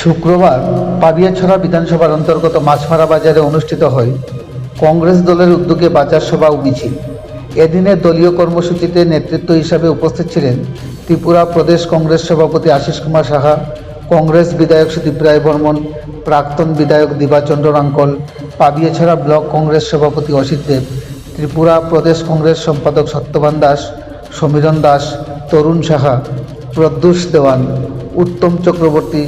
শুক্রবার পাবিয়াছড়া বিধানসভার অন্তর্গত মাছমারা বাজারে অনুষ্ঠিত হয় কংগ্রেস দলের উদ্যোগে বাজার সভা ও মিছিল। এদিনের দলীয় কর্মসূচিতে নেতৃত্ব হিসাবে উপস্থিত ছিলেন ত্রিপুরা প্রদেশ কংগ্রেস সভাপতি আশিস কুমার সাহা, কংগ্রেস বিধায়ক সুদীপ রায় বর্মন, প্রাক্তন বিধায়ক দিবাচন্দ্র রাঙ্কল, পাবিয়াছড়া ব্লক কংগ্রেস সভাপতি অসিত দেব, ত্রিপুরা প্রদেশ কংগ্রেস সম্পাদক সত্যবান দাস, সমীরণ দাস, তরুণ সাহা, প্রদ্যুষ দেওয়ান, উত্তম চক্রবর্তী,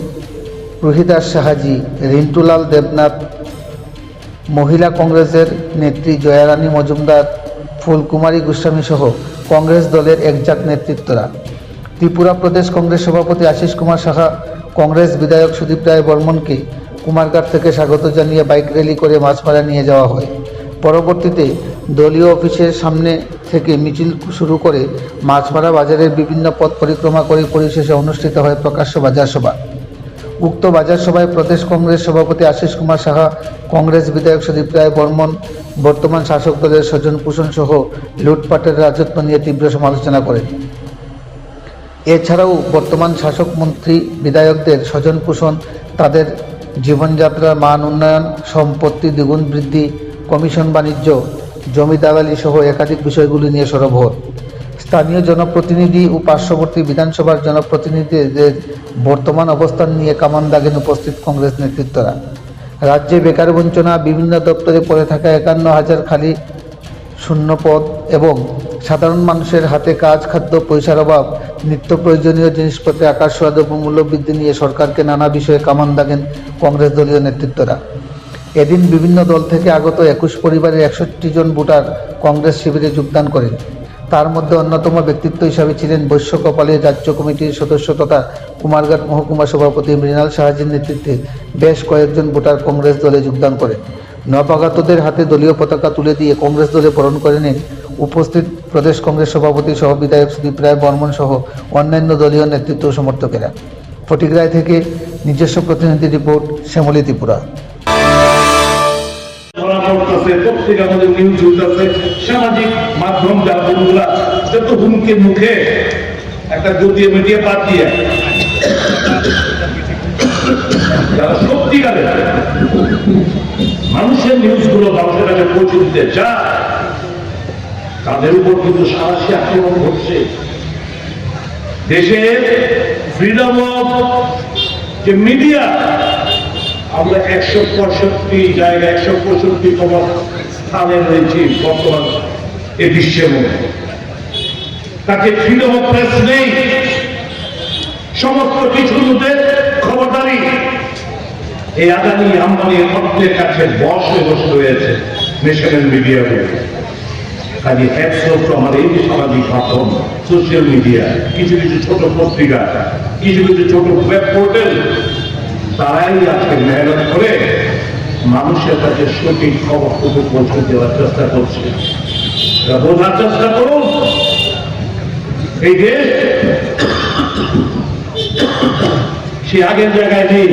রুহিদাস সাহাজি, রিন্টুলাল দেবনাথ, মহিলা কংগ্রেসের নেত্রী জয়ারানী মজুমদার, ফুলকুমারী গোস্বামী সহ কংগ্রেস দলের একজাক নেতৃত্বরা। ত্রিপুরা প্রদেশ কংগ্রেস সভাপতি আশিস কুমার সাহা কংগ্রেস বিধায়ক সুদীপ রায় বর্মনকে কুমারঘাট থেকে স্বাগত জানিয়ে বাইক র্যালি করে মাছমারা নিয়ে যাওয়া হয়। পরবর্তীতে দলীয় অফিসের সামনে থেকে মিছিল শুরু করে মাছমারা বাজারের বিভিন্ন পথ পরিক্রমা করে পরিশেষে অনুষ্ঠিত হয় প্রকাশ্য বাজার সভা। উক্ত বাজার সভায় প্রদেশ কংগ্রেস সভাপতি আশিস কুমার সাহা, কংগ্রেস বিধায়ক সুদীপ রায় বর্মন বর্তমান শাসক দলের স্বজন পোষণ সহ লুটপাটের রাজত্ব নিয়ে তীব্র সমালোচনা করেন। এছাড়াও বর্তমান শাসক মন্ত্রী বিধায়কদের স্বজন পোষণ, তাদের জীবনযাত্রার মান উন্নয়ন, সম্পত্তি দ্বিগুণ বৃদ্ধি, কমিশন বাণিজ্য, জমি দালালি সহ একাধিক বিষয়গুলি নিয়ে সরব হন। স্থানীয় জনপ্রতিনিধি ও পার্শ্ববর্তী বিধানসভার জনপ্রতিনিধিদের বর্তমান অবস্থান নিয়ে কামান দাগেন উপস্থিত কংগ্রেস নেতৃত্বরা। রাজ্যে বেকার বঞ্চনা, বিভিন্ন দপ্তরে পড়ে থাকা 51,000 খালি শূন্য পদ এবং সাধারণ মানুষের হাতে কাজ, খাদ্য, পয়সার অভাব, নিত্য প্রয়োজনীয় জিনিসপত্রে আকাশ ছোঁয়া দ্রব্যমূল্য বৃদ্ধি নিয়ে সরকারকে নানা বিষয়ে কামান দাগেন কংগ্রেস দলীয় নেতৃত্বরা। এদিন বিভিন্ন দল থেকে আগত 21 পরিবারের 61 জন ভোটার কংগ্রেস শিবিরে যোগদান করেন। তার মধ্যে অন্যতম ব্যক্তিত্ব হিসাবে ছিলেন বৈশ্য কপালের রাজ্য কমিটির সদস্য তথা কুমারঘাট মহকুমা সভাপতি মৃণাল সাহাজির নেতৃত্বে বেশ কয়েকজন ভোটার কংগ্রেস দলে যোগদান করেন। নবাগতদের হাতে দলীয় পতাকা তুলে দিয়ে কংগ্রেস দলে বরণ করে নেন উপস্থিত প্রদেশ কংগ্রেস সভাপতি সহ বিধায়ক সুদীপ রায় বর্মন সহ অন্যান্য দলীয় নেতৃত্ব ও সমর্থকেরা। ফটিকরায় থেকে নিজস্ব প্রতিনিধি রিপোর্ট, শ্যামলী ত্রিপুরা। সামাজিক মাধ্যম যারা যত হুমকির মুখে একটা গতিয়ে মিটিয়ে বাদ দিয়ে যারা সত্যিকারের মানুষের নিউজগুলো মানুষের কাছে পৌঁছে দিতে চায়, তাদের উপর কিন্তু সাহসী আক্রমণ ঘটছে। দেশের ফ্রিডম অফ যে মিডিয়া, আমরা 165 জায়গায় 165তম স্থানে রয়েছি বর্তমান এ বিশ্বের মধ্যে। তাকে ফ্রিডম অফ প্রেস নেই, সমস্ত কিছুর মধ্যে খবরদারি এই আদানি আম্বানি অর্থের কাছে বশ হয়ে বসে রয়েছে ন্যাশনাল মিডিয়াগুলো। কাজে আমার এই যে সামাজিক মাধ্যম, সোশ্যাল মিডিয়া, কিছু কিছু ছোট পত্রিকা, কিছু কিছু ছোট ওয়েব পোর্টাল, তারাই আজকে মেহনত করে মানুষের কাছে সঠিক খবরটুকু পৌঁছে দেওয়ার চেষ্টা করছে। বোঝার চেষ্টা করুন, এই দেশ সে আগের জায়গায় নেই,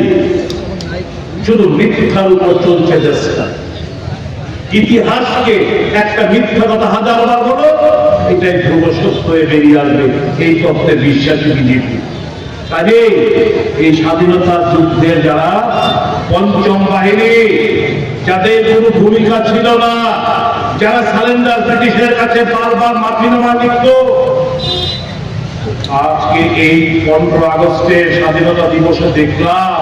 শুধু মিথ্যার উপর চলছে দেশটা। ইতিহাসকে একটা মিথ্যা কথা হাজারবার বলো, এটাই ধ্রুব সত্য হয়ে বেরিয়ে আসবে, এই তত্ত্বে বিশ্বাসী বিজেপি। কাজে এই স্বাধীনতার যুদ্ধের যারা পঞ্চম বাহিনী, যাদের কোনো ভূমিকা ছিল না, যারা সারেন্ডার ব্রিটিশের কাছে বারবার মাফিনামা লিখত, আজকে এই 15 আগস্টের স্বাধীনতা দিবসে দেখলাম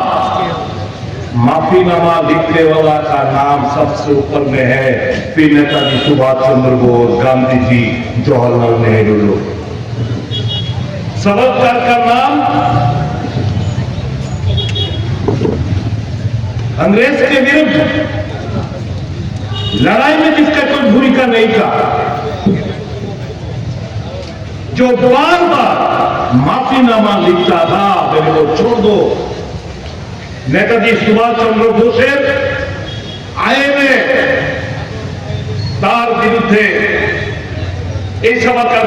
माफीनामा लिखने वाला का नाम सबसे ऊपर में है, फिर नेताजी सुभाष चंद्र बोस, गांधी जी, जवाहरलाल नेहरू लोग। सावरकर का नाम अंग्रेज के विरुद्ध लड़ाई में जिसका कोई भूमिका नहीं था, जो बार बार माफीनामा लिखता था, मेरे को छोड़ दो। नेताजी सुभाष चंद्र बोसेर आईने तार बिरुद्धे এই সরকার